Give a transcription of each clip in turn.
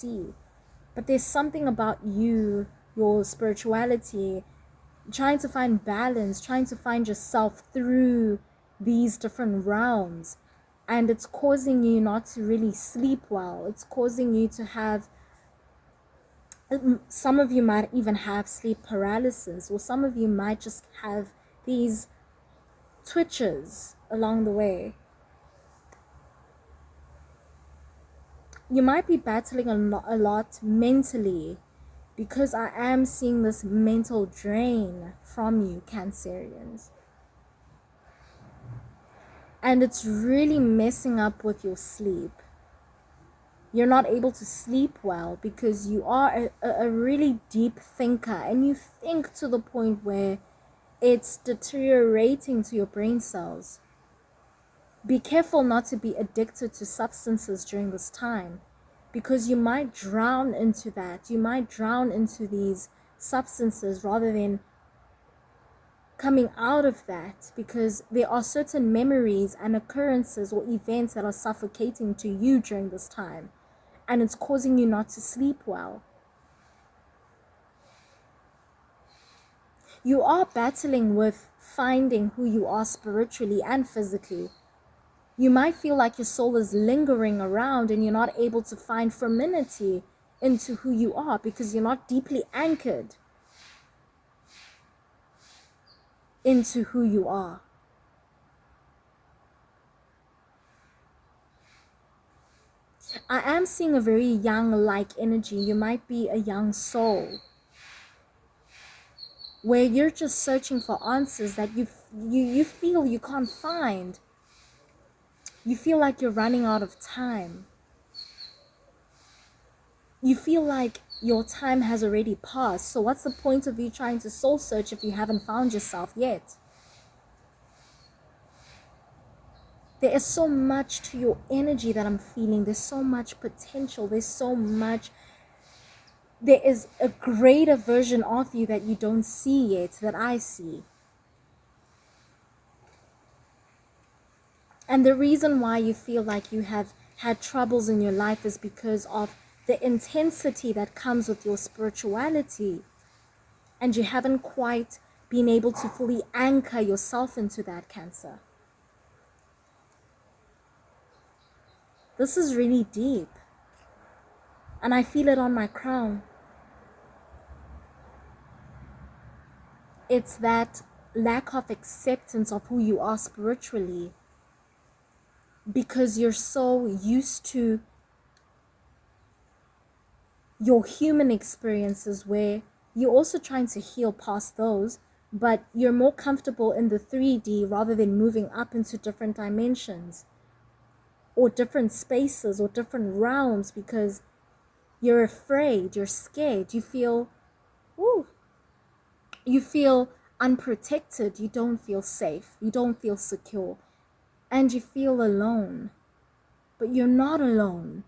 see. But there's something about you, your spirituality, trying to find balance, trying to find yourself through these different realms. And it's causing you not to really sleep well. It's causing you to have, some of you might even have sleep paralysis, or some of you might just have these twitches along the way. You might be battling a lot mentally, because I am seeing this mental drain from you, Cancerians. And it's really messing up with your sleep. You're not able to sleep well because you are a really deep thinker, and you think to the point where it's deteriorating to your brain cells. Be careful not to be addicted to substances during this time, because you might drown into that. You might drown into these substances rather than coming out of that, because there are certain memories and occurrences or events that are suffocating to you during this time, and it's causing you not to sleep well. You are battling with finding who you are spiritually and physically. You might feel like your soul is lingering around and you're not able to find firmity into who you are because you're not deeply anchored into who you are. I am seeing a very young-like energy. You might be a young soul where you're just searching for answers that you feel you can't find. You feel like you're running out of time. You feel like your time has already passed. So what's the point of you trying to soul search if you haven't found yourself yet? There is so much to your energy that I'm feeling. There's so much potential. There is a greater version of you that you don't see yet, that I see. And the reason why you feel like you have had troubles in your life is because of the intensity that comes with your spirituality. And you haven't quite been able to fully anchor yourself into that, Cancer. This is really deep. And I feel it on my crown. It's that lack of acceptance of who you are spiritually, because you're so used to your human experiences where you're also trying to heal past those, but you're more comfortable in the 3D rather than moving up into different dimensions or different spaces or different realms, because you're afraid, you're scared, you feel unprotected, you don't feel safe, you don't feel secure, and you feel alone. But you're not alone,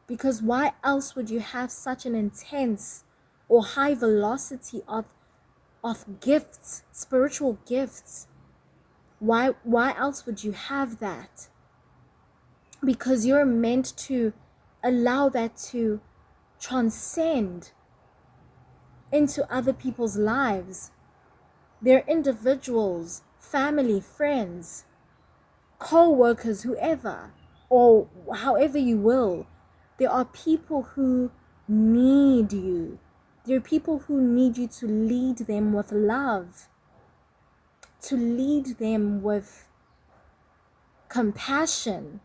because why else would you have such an intense or high velocity of gifts, spiritual gifts? Why else would you have that? Because you're meant to allow that to transcend into other people's lives. They're individuals, family, friends, co-workers, whoever, or however you will. There are people who need you. There are people who need you to lead them with love, to lead them with compassion.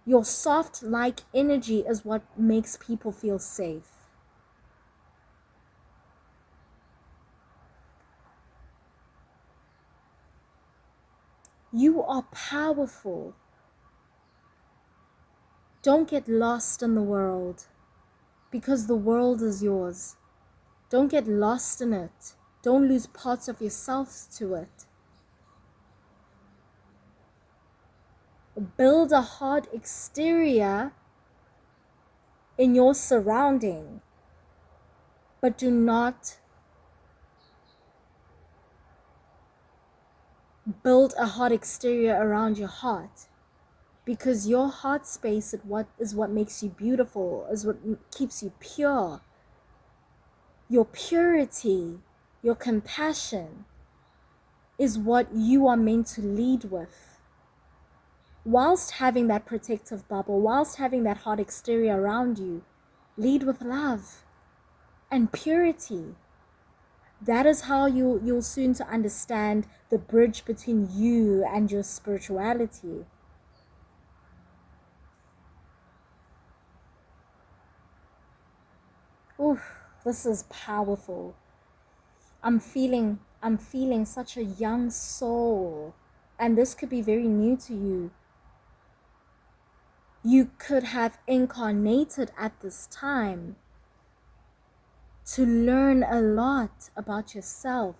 Your soft-like energy is what makes people feel safe. You are powerful. Don't get lost in the world, because the world is yours. Don't get lost in it. Don't lose parts of yourself to it. Build a hard exterior in your surrounding, but do not build a hard exterior around your heart. because your heart space is what makes you beautiful, is what keeps you pure. Your purity, your compassion is what you are meant to lead with. Whilst having that protective bubble, whilst having that hard exterior around you, lead with love and purity. That is how you'll soon to understand the bridge between you and your spirituality. Oof, this is powerful. I'm feeling such a young soul, and this could be very new to you. You could have incarnated at this time to learn a lot about yourself,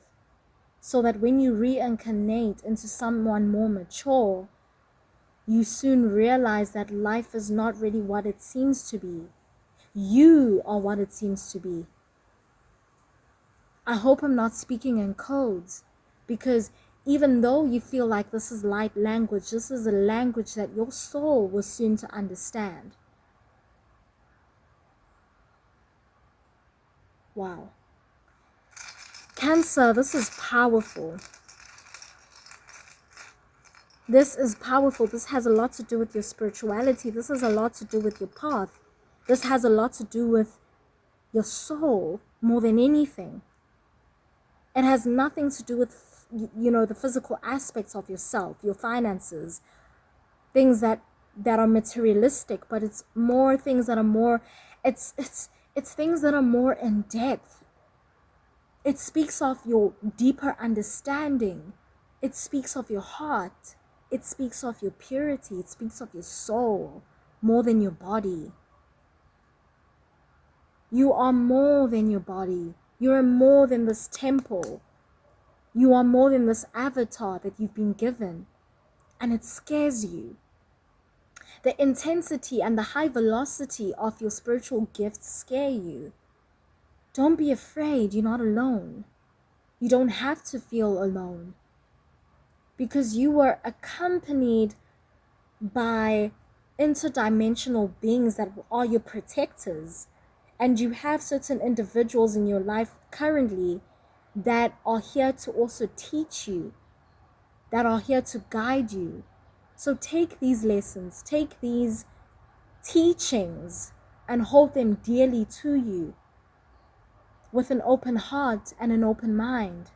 so that when you reincarnate into someone more mature, you soon realize that life is not really what it seems to be. You are what it seems to be. I hope I'm not speaking in codes, because even though you feel like this is light language, this is a language that your soul was soon to understand. Wow. Cancer, this is powerful. This is powerful. This has a lot to do with your spirituality. This has a lot to do with your path. This has a lot to do with your soul more than anything. It has nothing to do with, the physical aspects of yourself, your finances, things that are materialistic, but it's more things that are more, it's things that are more in depth. It speaks of your deeper understanding. It speaks of your heart. It speaks of your purity. It speaks of your soul more than your body. You are more than your body. You are more than this temple. You are more than this avatar that you've been given. And it scares you. The intensity and the high velocity of your spiritual gifts scare you. Don't be afraid. You're not alone. You don't have to feel alone, because you were accompanied by interdimensional beings that are your protectors. And you have certain individuals in your life currently that are here to also teach you, that are here to guide you. So take these lessons, take these teachings, and hold them dearly to you with an open heart and an open mind.